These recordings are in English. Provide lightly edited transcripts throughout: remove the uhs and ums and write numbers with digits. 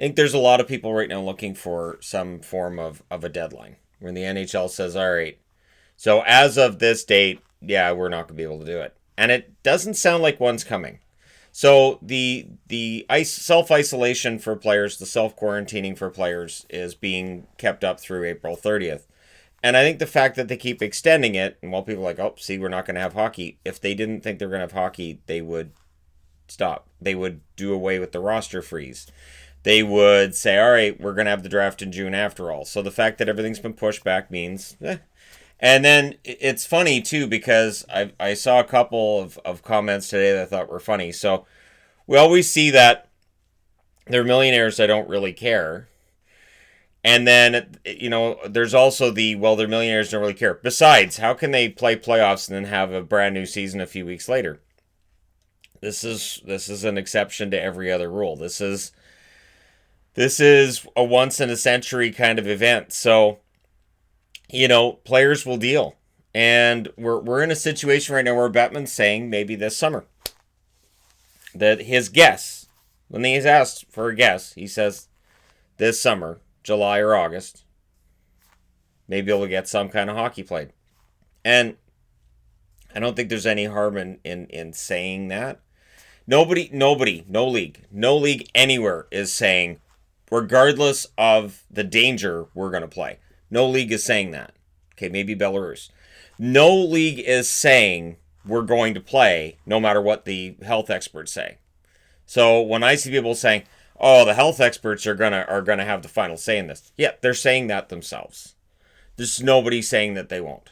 think there's a lot of people right now looking for some form of a deadline when the NHL says, all right, so as of this date, yeah, we're not going to be able to do it. And it doesn't sound like one's coming. So the self isolation for players, the self quarantining for players, is being kept up through April 30th. And I think the fact that they keep extending it, and while people are like, oh, see, we're not going to have hockey. If they didn't think they were going to have hockey, they would stop. They would do away with the roster freeze. They would say, all right, we're going to have the draft in June after all. So the fact that everything's been pushed back means, And then it's funny, too, because I saw a couple of comments today that I thought were funny. So we always see that they're millionaires that don't really care. And then, there's also they're millionaires, don't really care. Besides, how can they play playoffs and then have a brand new season a few weeks later? This is an exception to every other rule. This is a once in a century kind of event. So, players will deal. And we're in a situation right now where Bettman's saying maybe this summer that his guess, when he's asked for a guess, he says this summer, July or August, maybe we'll get some kind of hockey played. And I don't think there's any harm in saying that. No league anywhere is saying, regardless of the danger, we're going to play. No league is saying that. Okay, maybe Belarus. No league is saying we're going to play no matter what the health experts say. So when I see people saying, oh, the health experts are gonna have the final say in this. Yeah, they're saying that themselves. There's nobody saying that they won't.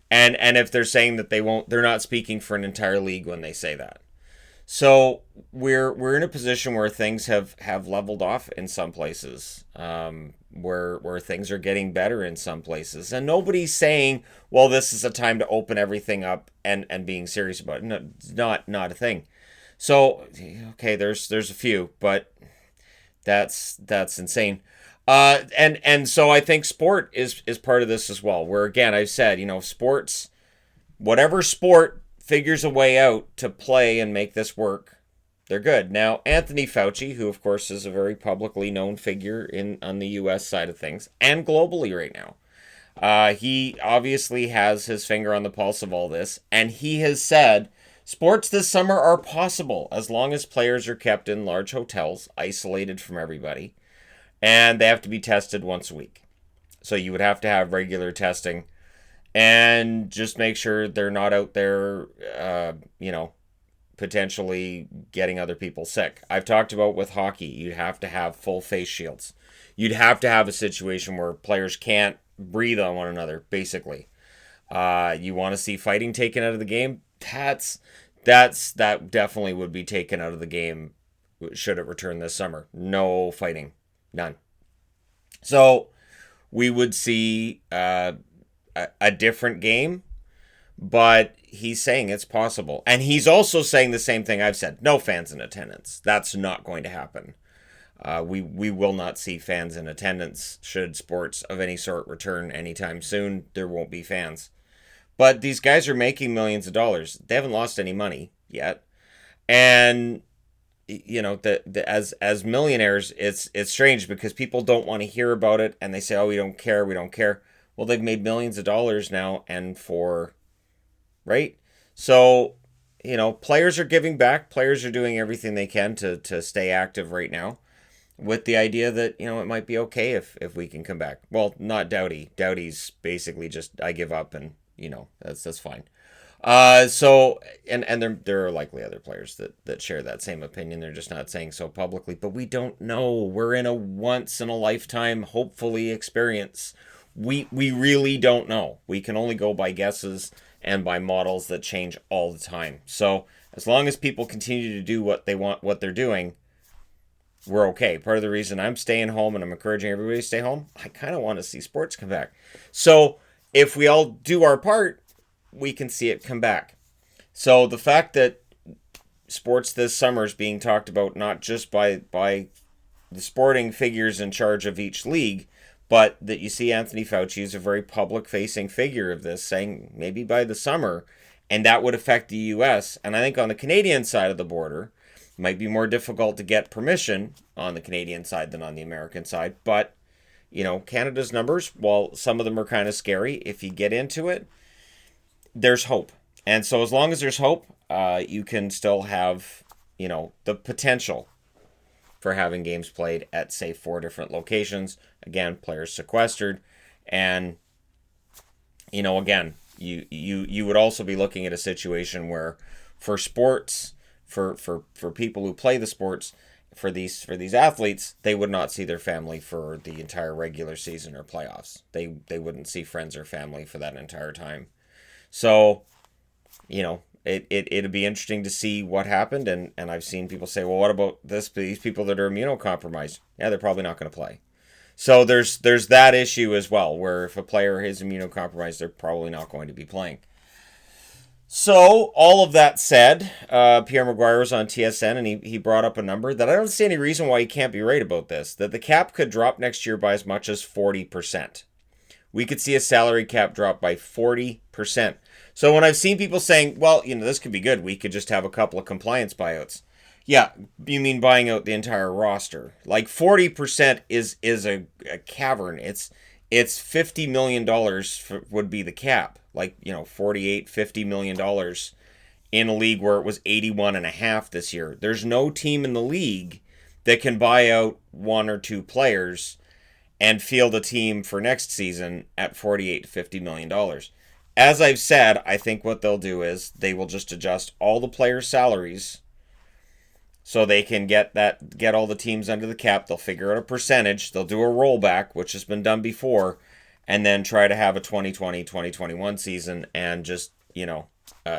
And if they're saying that they won't, they're not speaking for an entire league when they say that. So we're in a position where things have leveled off in some places, where things are getting better in some places, and nobody's saying, well, this is a time to open everything up and being serious about it. No, it's not a thing. So okay, there's a few, but that's insane. And so I think sport is part of this as well. Where again, I've said, sports, whatever sport figures a way out to play and make this work, they're good. Now, Anthony Fauci, who of course is a very publicly known figure on the U.S. side of things and globally right now, he obviously has his finger on the pulse of all this, and he has said sports this summer are possible as long as players are kept in large hotels, isolated from everybody, and they have to be tested once a week. So you would have to have regular testing and just make sure they're not out there, potentially getting other people sick. I've talked about with hockey, you'd have to have full face shields. You'd have to have a situation where players can't breathe on one another, basically. You want to see fighting taken out of the game? That definitely would be taken out of the game should it return this summer. No fighting. None. So we would see a different game, but he's saying it's possible. And he's also saying the same thing I've said. No fans in attendance. That's not going to happen. We will not see fans in attendance should sports of any sort return anytime soon. There won't be fans. But these guys are making millions of dollars. They haven't lost any money yet. And as millionaires, it's strange because people don't want to hear about it and they say, oh, we don't care. Well, they've made millions of dollars now, and right? So, players are giving back. Players are doing everything they can to stay active right now with the idea that, it might be okay if we can come back. Well, not Doughty. Doughty's basically just, I give up, and, that's fine. So, and there are likely other players that share that same opinion. They're just not saying so publicly, but we don't know. We're in a once in a lifetime, hopefully, experience. We really don't know. We can only go by guesses and by models that change all the time. So as long as people continue to do what they want, what they're doing, we're okay. Part of the reason I'm staying home and I'm encouraging everybody to stay home, I kind of want to see sports come back. So if we all do our part, we can see it come back. So the fact that sports this summer is being talked about not just by the sporting figures in charge of each league, but that you see Anthony Fauci is a very public-facing figure of this, saying maybe by the summer, and that would affect the U.S. And I think on the Canadian side of the border, Might be more difficult to get permission on the Canadian side than on the American side, but Canada's numbers, while some of them are kind of scary, if you get into it, there's hope. And so as long as there's hope, you can still have, the potential for having games played at, say, 4 different locations. Again, players sequestered. And, again, you would also be looking at a situation where for sports, for people who play the sports, for these athletes, they would not see their family for the entire regular season or playoffs. They wouldn't see friends or family for that entire time. So, it'd be interesting to see what happened. And I've seen people say, well, what about these people that are immunocompromised? Yeah, they're probably not going to play. So there's that issue as well, where if a player is immunocompromised, they're probably not going to be playing. So, all of that said, Pierre Maguire was on TSN, and he brought up a number that I don't see any reason why he can't be right about this, that the cap could drop next year by as much as 40%. We could see a salary cap drop by 40%. So when I've seen people saying, well, this could be good, we could just have a couple of compliance buyouts. Yeah, you mean buying out the entire roster. Like 40% is a cavern. It's $50 million would be the cap. Like, $48-50 million in a league where it was 81.5 this year. There's no team in the league that can buy out 1 or 2 players and field a team for next season at $48-50 million. As I've said, I think what they'll do is they will just adjust all the players' salaries so they can get all the teams under the cap. They'll figure out a percentage. They'll do a rollback, which has been done before, and then try to have a 2020-2021 season and just,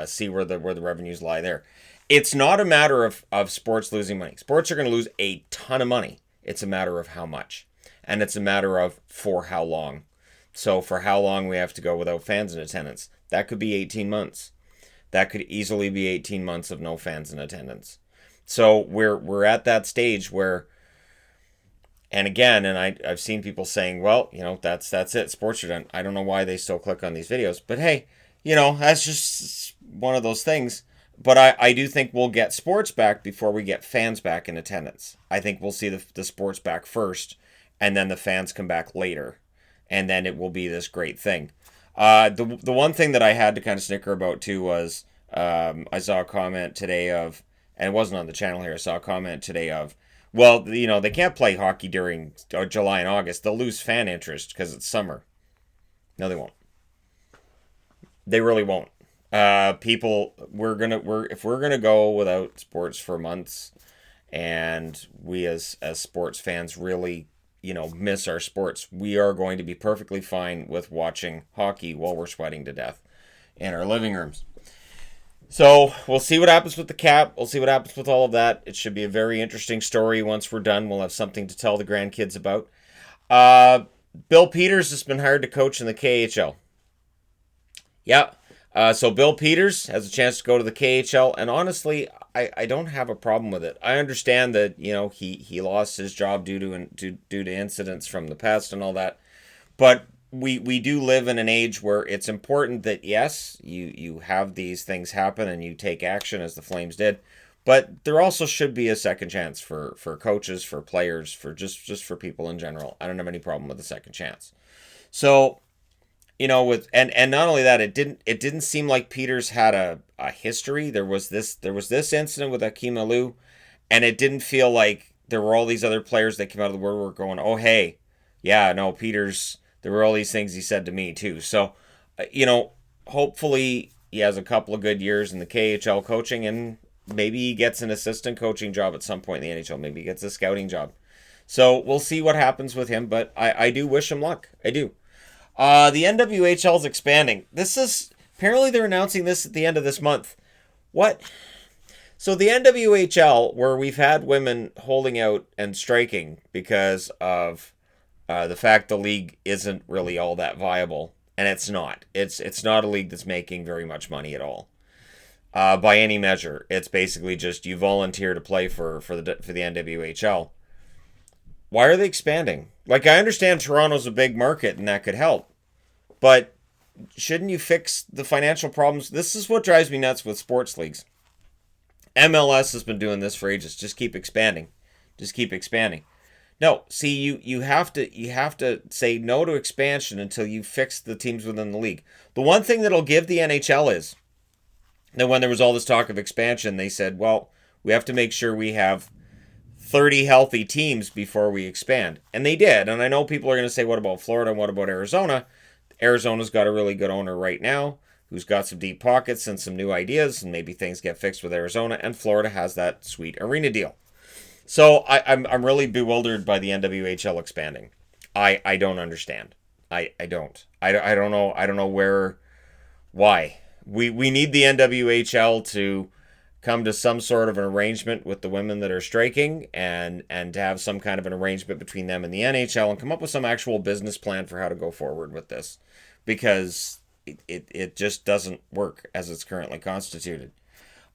see where the revenues lie there. It's not a matter of sports losing money. Sports are going to lose a ton of money. It's a matter of how much. And it's a matter of for how long. So for how long we have to go without fans in attendance. That could be 18 months. That could easily be 18 months of no fans in attendance. So we're at that stage where, and again, and I've seen people saying, well, that's it. Sports are done. I don't know why they still click on these videos. But hey, that's just one of those things. But I do think we'll get sports back before we get fans back in attendance. I think we'll see the sports back first, and then the fans come back later. And then it will be this great thing. The one thing that I had to kind of snicker about too was I saw a comment today of, and it wasn't on the channel here, I saw a comment today of, well, they can't play hockey during July and August. They'll lose fan interest because it's summer. No, they won't. They really won't. If we're gonna go without sports for months, and we as sports fans really miss our sports, we are going to be perfectly fine with watching hockey while we're sweating to death in our living rooms. So we'll see what happens with the cap. We'll see what happens with all of that. It should be a very interesting story once we're done. We'll have something to tell the grandkids about. Bill Peters has been hired to coach in the KHL. Yeah. So Bill Peters has a chance to go to the KHL, and honestly, I don't have a problem with it. I understand that he lost his job due to incidents from the past and all that, but we do live in an age where it's important that yes, you have these things happen and you take action as the Flames did, but there also should be a second chance for coaches, for players, for just for people in general. I don't have any problem with a second chance. So. With and not only that, it didn't seem like Peters had a history. There was this incident with Akim Aliu, and it didn't feel like there were all these other players that came out of the woodwork going, oh hey, yeah, no, Peters, there were all these things he said to me too. So, hopefully he has a couple of good years in the KHL coaching, and maybe he gets an assistant coaching job at some point in the NHL. Maybe he gets a scouting job. So we'll see what happens with him, but I do wish him luck. I do. The NWHL is expanding. Apparently they're announcing this at the end of this month. What? So the NWHL, where we've had women holding out and striking because of the fact the league isn't really all that viable, and it's not. It's not a league that's making very much money at all, by any measure. It's basically just you volunteer to play for the NWHL. Why are they expanding? Like, I understand Toronto's a big market and that could help, but shouldn't you fix the financial problems? This is what drives me nuts with sports leagues. MLS has been doing this for ages. Just keep expanding. Just keep expanding. No, see, you have to say no to expansion until you fix the teams within the league. The one thing that'll give the NHL is that when there was all this talk of expansion, they said, well, we have to make sure we have 30 healthy teams before we expand. And they did. And I know people are going to say, what about Florida and what about Arizona? Arizona's got a really good owner right now who's got some deep pockets and some new ideas, and maybe things get fixed with Arizona. And Florida has that sweet arena deal. So I'm really bewildered by the NWHL expanding. I don't understand. I don't. I don't know. I don't know why. We need the NWHL to come to some sort of an arrangement with the women that are striking, and to have some kind of an arrangement between them and the NHL, and come up with some actual business plan for how to go forward with this, because it just doesn't work as it's currently constituted.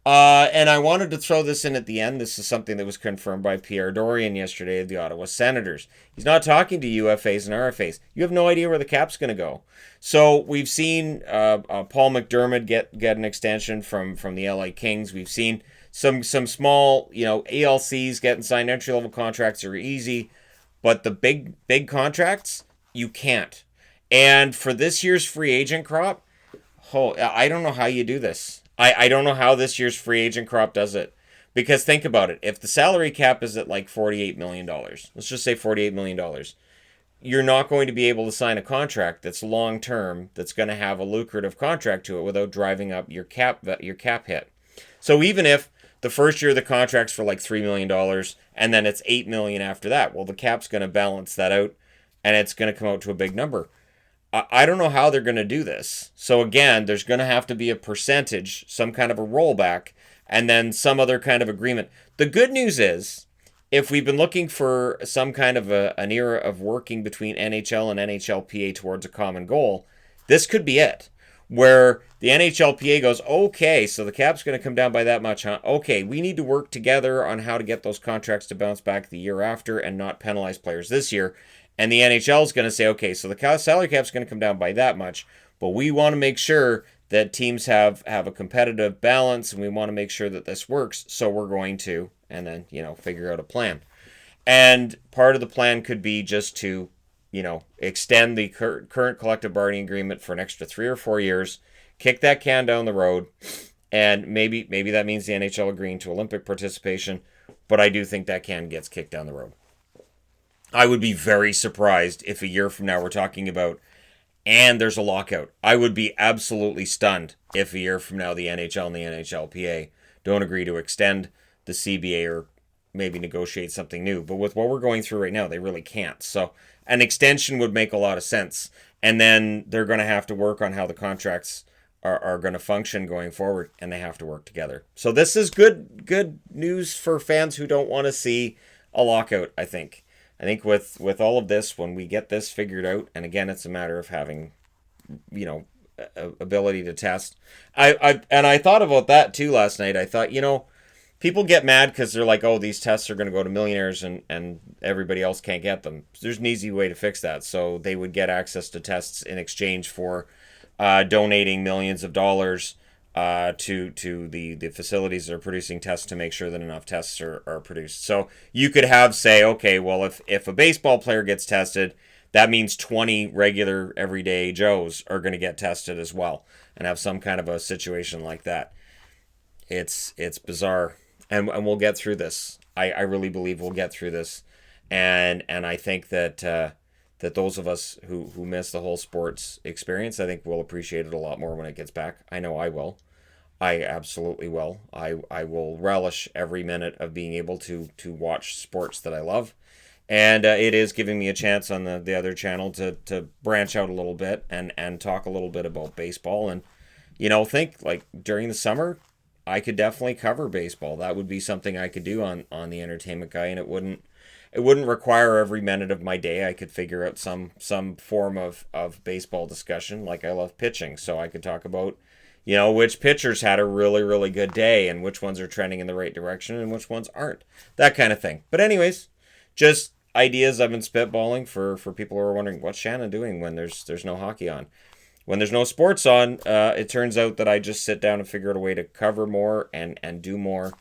And I wanted to throw this in at the end. This is something that was confirmed by Pierre Dorion yesterday of the Ottawa Senators. He's not talking to UFAs and RFAs. You have no idea where the cap's going to go. So we've seen Paul McDermott get an extension from the LA Kings. We've seen some small, ALCs getting signed. Entry-level contracts are easy, but the big contracts, you can't. And for this year's free agent crop, I don't know how you do this. I don't know how this year's free agent crop does it. Because think about it. If the salary cap is at like $48 million, let's just say $48 million, you're not going to be able to sign a contract that's long-term, that's going to have a lucrative contract to it without driving up your cap hit. So even if the first year of the contract's for like $3 million and then it's $8 million after that, well, the cap's going to balance that out and it's going to come out to a big number. I don't know how they're going to do this. So again, there's going to have to be a percentage, some kind of a rollback, and then some other kind of agreement. The good news is, if we've been looking for some kind of an era of working between NHL and NHLPA towards a common goal, this could be it. Where the NHLPA goes, okay, so the cap's going to come down by that much, huh? Okay, we need to work together on how to get those contracts to bounce back the year after and not penalize players this year. And the NHL is going to say, okay, so the salary cap is going to come down by that much, but we want to make sure that teams have a competitive balance, and we want to make sure that this works, so we're going to, and then, figure out a plan. And part of the plan could be just to, extend the current collective bargaining agreement for an extra 3 or 4 years, kick that can down the road, and maybe that means the NHL agreeing to Olympic participation, but I do think that can gets kicked down the road. I would be very surprised if a year from now we're talking about, and there's a lockout. I would be absolutely stunned if a year from now the NHL and the NHLPA don't agree to extend the CBA or maybe negotiate something new. But with what we're going through right now, they really can't. So an extension would make a lot of sense. And then they're going to have to work on how the contracts are going to function going forward, and they have to work together. So this is good news for fans who don't want to see a lockout, I think. I think with all of this, when we get this figured out, and again, it's a matter of having, ability to test. I thought about that too last night. I thought, people get mad because they're like, oh, these tests are going to go to millionaires and everybody else can't get them. There's an easy way to fix that. So they would get access to tests in exchange for donating millions of dollars to the facilities that are producing tests to make sure that enough tests are produced. So you could say, okay, well, if a baseball player gets tested, that means 20 regular everyday Joes are going to get tested as well and have some kind of a situation like that. It's bizarre, and we'll get through this. I really believe we'll get through this, and I think that those of us who miss the whole sports experience, I think we'll appreciate it a lot more when it gets back. I know I will. I absolutely will. I will relish every minute of being able to watch sports that I love. And it is giving me a chance on the other channel to branch out a little bit and talk a little bit about baseball. And, think like during the summer, I could definitely cover baseball. That would be something I could do on the Entertainment Guy, and it wouldn't require every minute of my day. I could figure out some form of baseball discussion. Like I love pitching, so I could talk about which pitchers had a really, really good day and which ones are trending in the right direction and which ones aren't. That kind of thing. But anyways, just ideas I've been spitballing for people who are wondering, what's Shannon doing when there's no hockey on? When there's no sports on, it turns out that I just sit down and figure out a way to cover more and do more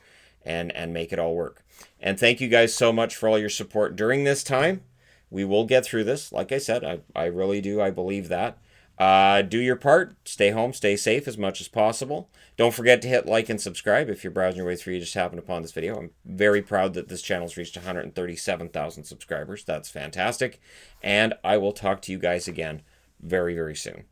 and make it all work. And thank you guys so much for all your support during this time. We will get through this. Like I said, I really do. I believe that. Do your part. Stay home. Stay safe as much as possible. Don't forget to hit like and subscribe if you're browsing your way through. You just happened upon this video. I'm very proud that this channel's reached 137,000 subscribers. That's fantastic. And I will talk to you guys again very, very soon.